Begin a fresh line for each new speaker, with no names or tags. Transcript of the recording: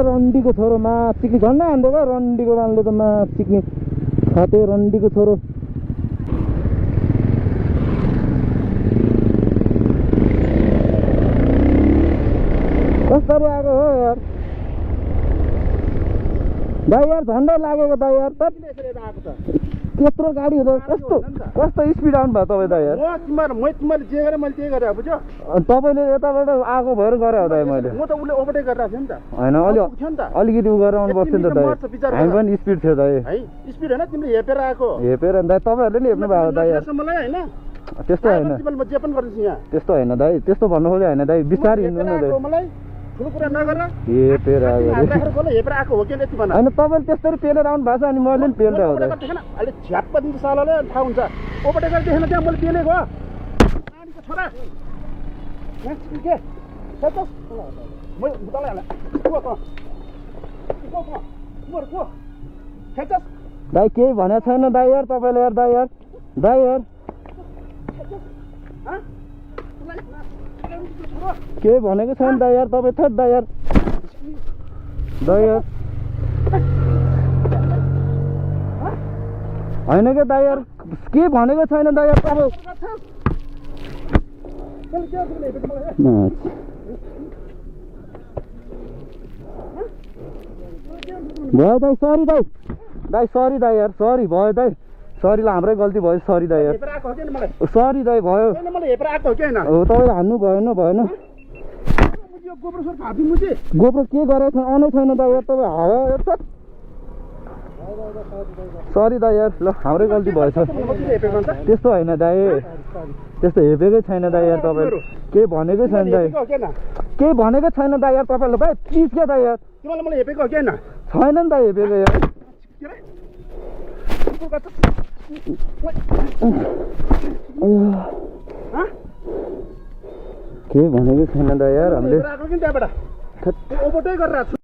रन्डीको छोरो माछ चिक्ने झन्डा हान्दै भयो रन्डीको बानले त माछ चिक्ने खाते रन्डीको छोरो कस्तो आएको हो यार भाइ यार झन्डै लागेको दाइ यार त्यत्रो गाडी हुँदा कस्तो कस्तो स्पिड आउनु भयो तपाईँ दाइ यार
तिमीले जे गरे मैले त्यही गरेँ बुझ्यो
तपाईँले यताबाट आएको भएर गरेँ हो दाइ मैले
म त उसले ओभरटेक गरिरहेको थिएँ नि त
होइन अलिकति उ गरेर आउनु पर्छ नि त दाइ हामी पनि स्पिड थियो दाइ
है स्पिड होइन तिमीले हेपेर आएको
हेपेर दाइ तपाईँहरूले नि हेप्नु भएको दाइ यार
मलाई होइन
त्यस्तो होइन
म जे पनि गरिदिन्छु यहाँ
त्यस्तो होइन दाइ त्यस्तो भन्नु खोज्यो होइन दाइ बिस्तारै हिँड्नु न दाइ
मलाई ठुलो कुरा नगर
हेपेर आएको
हेपेर आएको हो कि यति भन
होइन तपाईँले त्यस्तरी पेलेर आउनु भएको छ अनि मैले पनि पेलेर हो दाइ
अहिले झ्याप्प दिन्छ सालाले थाहा हुन्छ ओभरटेक गरेर देखेन त्यहाँ मैले पेलेको नानीको छोरा के
दाइ केही भनेको छैन दाइ यार तपाईँले यार दाइ यार केही भनेको छैन दाइ यार तपाईँ थेट दाइ यार होइन क्या दाइ यार के भनेको छैन दाइ यार तपाईँ भयो दाइ सरी दाइ सरी दाइ यार सरी भयो दाइ सरी ल हाम्रै गल्ती भयो सरी दाइ यार सरी दाइ भयो हो तपाईँले हान्नु भएन गोप्रो के गरेको छैन आउनै छैन दाइ यार तपाईँ हावा सरी दाइ यार ल हाम्रै गल्ती भएछ त्यस्तो होइन दाइ त्यस्तो हेपेकै छैन दाइ यार तपाईँ केही भनेकै छैन दाइ केही भनेकै छैन दाइ यार तपाईँले भाइ प्लिज क्या दाइ यार
मलाई हेपेको के होइन
छैन नि दाइ हेपेको यार केही भनेकै छैन दाइ यार हामीले
ओभरटेक गरेर